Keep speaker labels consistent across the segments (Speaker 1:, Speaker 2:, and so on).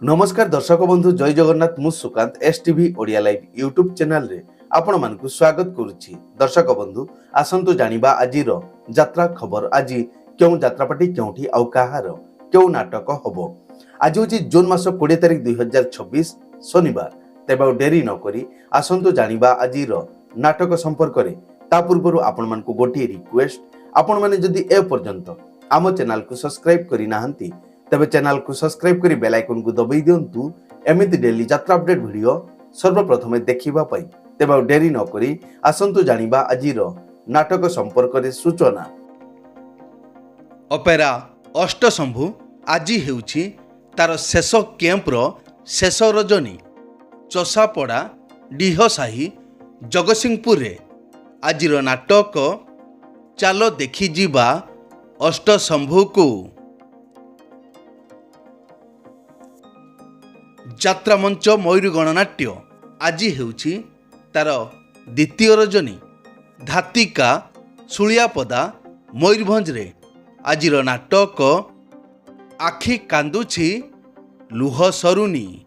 Speaker 1: नमस्कार दर्शक बंधु जय जगन्नाथ मु Sukant STV Odia live YouTube channel रे आपण मानकु स्वागत करुछि। दर्शक बंधु आसंतु जानिबा आजिर यात्रा खबर। आज क्यों यात्रापाटी क्योंठी आउ काहार क्यों नाटक हबो। आज होछि जून मास 20 तारिख 2026 शनिवार। तेबे डेरी न करी आसंतु जानिबा आजिर नाटक संपर्क रे। ता पूर्वरु आपण मानकु गोटी रिक्वेस्ट, आपण माने जदि ए पर्यंत आम चैनल को सब्सक्राइब करि नाहंती तेबे चैनल को सब्सक्राइब करी बेल आइकन को दबाई दियंतु एमिति डेली यात्रा अपडेट वीडियो सर्वप्रथमे देखिबा पई। तेबे डेरी न करी आसंतु जानिबा आजिर नाटक संपर्क रे सूचना।
Speaker 2: अपेरा अष्टशंभु आज हेउछि तार शेष कैंपर शेष रजनी चषापड़ा डीहसाही जगतसिंहपुर रे आजिर नाटक चालो देखि जीवा अष्टशंभु को। यात्रा मंच मयूर गणनाट्य आज हेउछि तार द्वितीय रजनी धातिका सुलियापदा मयूरभंज रे आजिर नाटक आखि कांदुछि लुह सरुनी।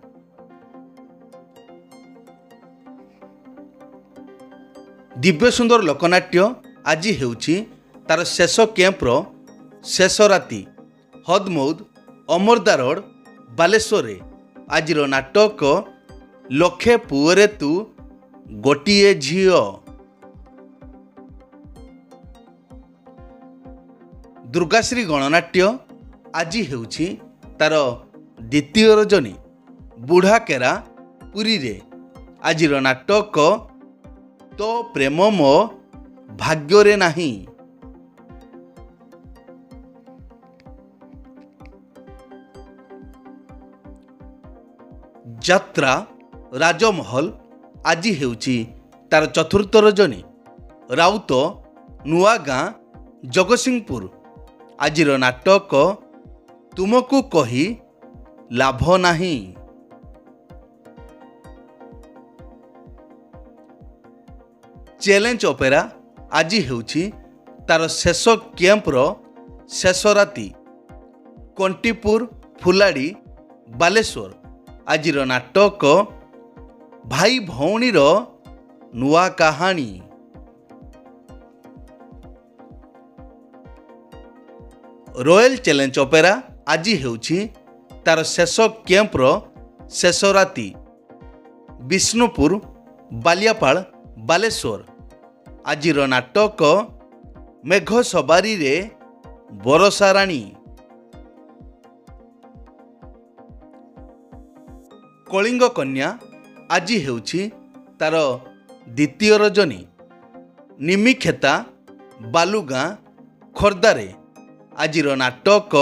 Speaker 2: दिव्य सुंदर लोकनाट्य आज हेउछि तार शेष कैंपर शेष राति हदमौद अमरदा रोड बालेश्वर रे आजिर नाटक लखे पुअरे तू गोटिए झियो। दुर्गाश्री गणनाट्य आज हेउछि तार द्वितीय रजनी बुढ़ाकेरा पुरी रे आजिर नाटक तो प्रेम मो भाग्य नाही। यात्रा राजमहल आज हेउछि तार चतुर्थ रजनी राउत नुआ गाँ जगतसिंहपुर आजिर नाटक तुमको कही लाभ नाही। चैलेंज ऑपेरा आज हेउछि तार शेष कैंपर शेष राति कंटीपुर फुलाड़ी बालेश्वर आजिर नाटक भाई भौणीर नुआ कहानी। रॉयल चैलेंज ऑपेरा आज हेउछि तार शेष कैंपर शेष राति विष्णुपुर बालियापाल बालेश्वर आजिर नाटक मेघ सवारी रे बरसा राणी। कलिंग कन्या आज हेउछि तार द्वितीय रजनी निमिखेता बालुगाँ खोर्धारे आजिर नाटक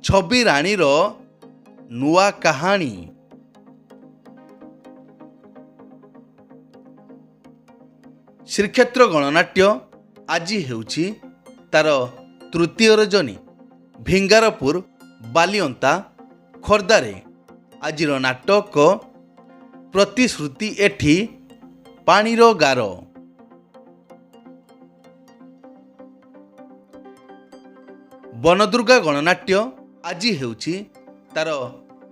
Speaker 2: छवि राणीर नुआ कहानी। श्रीक्षेत्र गणनाट्य आज हेउछि तार तृतीय रजनी भिंगारपुर बालियंता खोर्धारे आजिर नाटक प्रतिश्रुति एठी पानीर गार। बनदुर्गा गणनाट्य आज हेउछि तार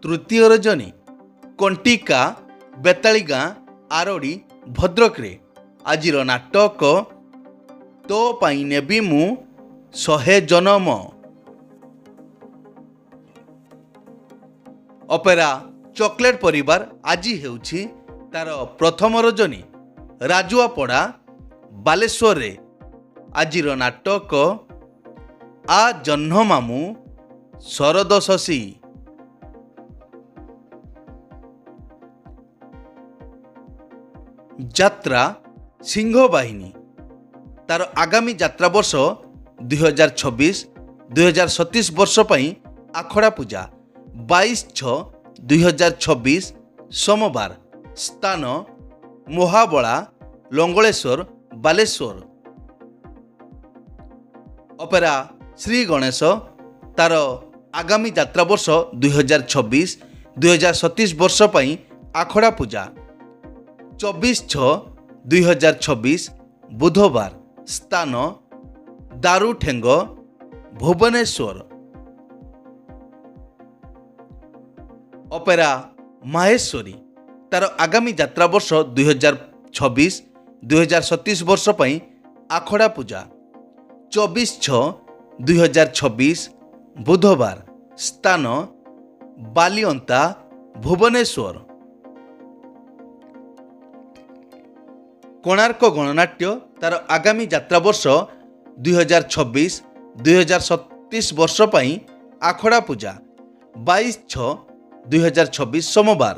Speaker 2: तृतीय रजनी कंटिका बेताली गाँ आरड़ी भद्रक रे आजिर नाटक तो पाई नेबी मु 100 जनम। अपेरा चॉकलेट परिवार आज हेउछि तार प्रथम रजनी राजुआपड़ा बालेश्वर रे आजिर नाटक आ जह्न मामू शरद शशी। यात्रा सिंह बाहिनी तार आगामी यात्रा वर्ष 2026-2027 वर्ष पई आखड़ा पूजा 22/6/2026 सोमवार स्थान मोहाबला लंगलेश्वर बालेश्वर। अपेरा श्री गणेश तार आगामी यात्रा वर्ष 2026-2027 वर्ष पई आखड़ा पूजा 24/6/2026 बुधवार स्थान दारुठेंग भुवनेश्वर। ଅପେରା ମାହେଶ୍ୱରୀ ତାର ଆଗାମୀ ଯାତ୍ରା ବର୍ଷ 2026-2027 ବର୍ଷ ପାଇଁ ଆଖଡ଼ା ପୂଜା 24/6/2026 ବୁଧବାର ସ୍ଥାନ ବାଲିଅନ୍ତା ଭୁବନେଶ୍ୱର। କୋଣାର୍କ ଗଣନାଟ୍ୟ ତାର ଆଗାମୀ ଯାତ୍ରା ବର୍ଷ 2026-2027 ବର୍ଷ ପାଇଁ ଆଖଡ଼ା ପୂଜା 22/6/2026 ସୋମବାର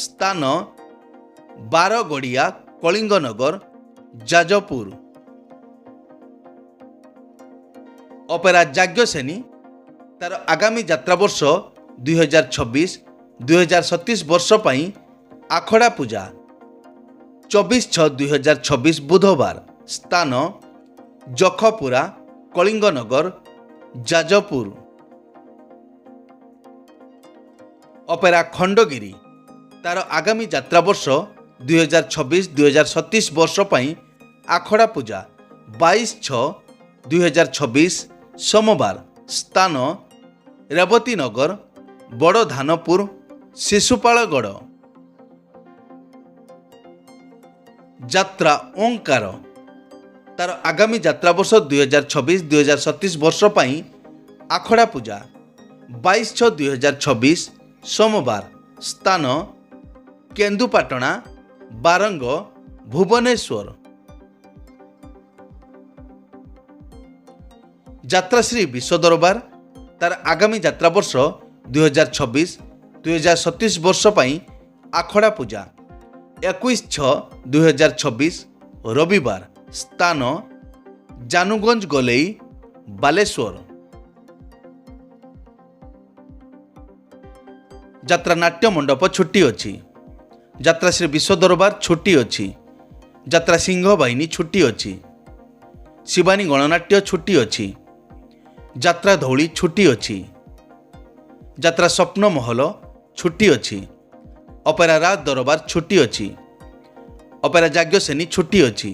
Speaker 2: ସ୍ଥାନ ବାରଗଡ଼ିଆ କଳିଙ୍ଗନଗର ଯାଜପୁର। ଅପେରା ଯାଜ୍ଞସେନୀ ତାର ଆଗାମୀ ଯାତ୍ରା ବର୍ଷ 2026-2027 ବର୍ଷ ପାଇଁ ଆଖଡ଼ା ପୂଜା 24/6/2026 ବୁଧବାର ସ୍ଥାନ ଜଖପୁରା କଳିଙ୍ଗନଗର ଯାଜପୁର। ଅପେରା ଖଣ୍ଡଗିରି ତାର ଆଗାମୀ ଯାତ୍ରା ବର୍ଷ 2026-2027 ବର୍ଷ ପାଇଁ ଆଖଡ଼ା ପୂଜା 22/6/2026 ସୋମବାର ସ୍ଥାନ ରେବତୀନଗର ବଡ଼ଧାନପୁର ଶିଶୁପାଳଗଡ଼। ଯାତ୍ରା ଓଙ୍କାର ତାର ଆଗାମୀ ଯାତ୍ରା ବର୍ଷ 2026-2027 ବର୍ଷ ପାଇଁ ଆଖଡ଼ା ପୂଜା 22/6/2026 ସୋମବାର ସ୍ଥାନ କେନ୍ଦୁପାଟଣା ବାରଙ୍ଗ ଭୁବନେଶ୍ୱର। ଯାତ୍ରାଶ୍ରୀ ବିଶ୍ୱଦରବାର ତାର ଆଗାମୀ ଯାତ୍ରା ବର୍ଷ 2026-2027 ବର୍ଷ ପାଇଁ ଆଖଡ଼ା ପୂଜା 21/6/2026 ରବିବାର ସ୍ଥାନ ଜାନୁଗଞ୍ଜ ଗୋଲେଇ ବାଲେଶ୍ୱର। ଯାତ୍ରା ନାଟ୍ୟ ମଣ୍ଡପ ଛୁଟି ଅଛି। ଯାତ୍ରାଶ୍ରୀ ବିଶ୍ୱଦରବାର ଛୁଟି ଅଛି। ଯାତ୍ରା ସିଂହ ବାହିନୀ ଛୁଟି ଅଛି। ଶିବାନୀ ଗଣନାଟ୍ୟ ଛୁଟି ଅଛି। ଯାତ୍ରା ଧଉଳି ଛୁଟି ଅଛି। ଯାତ୍ରା ସ୍ୱପ୍ନ ମହଲ ଛୁଟି ଅଛି। ଅପେରା ରାଜ ଦରବାର ଛୁଟି ଅଛି। ଅପେରା ଯାଜ୍ଞସେନୀ ଛୁଟି ଅଛି।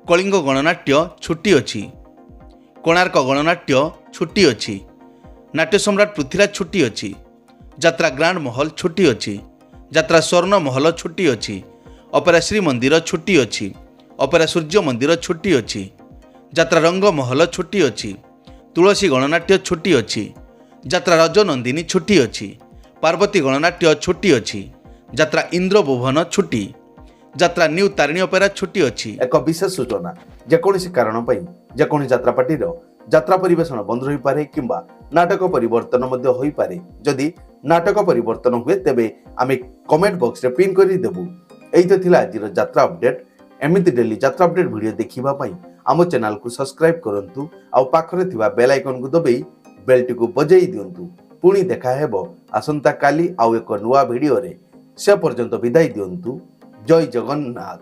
Speaker 2: କଳିଙ୍ଗ ଗଣନାଟ୍ୟ ଛୁଟି ଅଛି। କୋଣାର୍କ ଗଣନାଟ୍ୟ ଛୁଟି ଅଛି। ନାଟ୍ୟ ସମ୍ରାଟ ପୃଥ୍ୱୀରାଜ ଛୁଟି ଅଛି। ଯାତ୍ରା ଗ୍ରାଣ୍ଡ ମହଲ ଛୁଟି ଅଛି। ଯାତ୍ରା ସ୍ୱର୍ଣ୍ଣ ମହଲ ଛୁଟି ଅଛି। ଅପେରା ଶ୍ରୀମନ୍ଦିର ଛୁଟି ଅଛି। ଅପେରା ସୂର୍ଯ୍ୟ ମନ୍ଦିର ଛୁଟି ଅଛି। ଯାତ୍ରା ରଙ୍ଗ ମହଲ ଛୁଟି ଅଛି। ତୁଳସୀ ଗଣନାଟ୍ୟ ଛୁଟି ଅଛି। ଯାତ୍ରା ରଜନନ୍ଦିନୀ ଛୁଟି ଅଛି। ପାର୍ବତୀ ଗଣନାଟ୍ୟ ଛୁଟି ଅଛି। ଯାତ୍ରା ଇନ୍ଦ୍ରଭୁବନ ଛୁଟି। ଯାତ୍ରା ନ୍ୟୁ ତାରିଣୀ ଅପେରା ଛୁଟି ଅଛି।
Speaker 1: ଏକ ବିଶେଷ ସୂଚନା, ଯେକୌଣସି କାରଣ ପାଇଁ ଯେକୌଣସି ଯାତ୍ରାପାର୍ଟିର ଯାତ୍ରା ପରିବେଷଣ ବନ୍ଦ ରହିପାରେ କିମ୍ବା ନାଟକ ପରିବର୍ତ୍ତନ ମଧ୍ୟ ହୋଇପାରେ। ଯଦି ନାଟକ ପରିବର୍ତ୍ତନ ହୁଏ ତେବେ ଆମେ କମେଣ୍ଟ ବକ୍ସରେ ପିନ୍ କରିଦେବୁ। ଏଇ ତ ଥିଲା ଆଜିର ଯାତ୍ରା ଅପଡେଟ୍। ଏମିତି ଡେଲି ଯାତ୍ରା ଅପଡେଟ୍ ଭିଡ଼ିଓ ଦେଖିବା ପାଇଁ ଆମ ଚ୍ୟାନେଲକୁ ସବସ୍କ୍ରାଇବ୍ କରନ୍ତୁ ଆଉ ପାଖରେ ଥିବା ବେଲ୍ ଆଇକନକୁ ଦବାଇ ବେଲ୍ଟିକୁ ବଜାଇ ଦିଅନ୍ତୁ। ପୁଣି ଦେଖା ହେବ ଆସନ୍ତାକାଲି ଆଉ ଏକ ନୂଆ ଭିଡ଼ିଓରେ। ସେ ପର୍ଯ୍ୟନ୍ତ ବିଦାୟ ଦିଅନ୍ତୁ। ଜୟ ଜଗନ୍ନାଥ।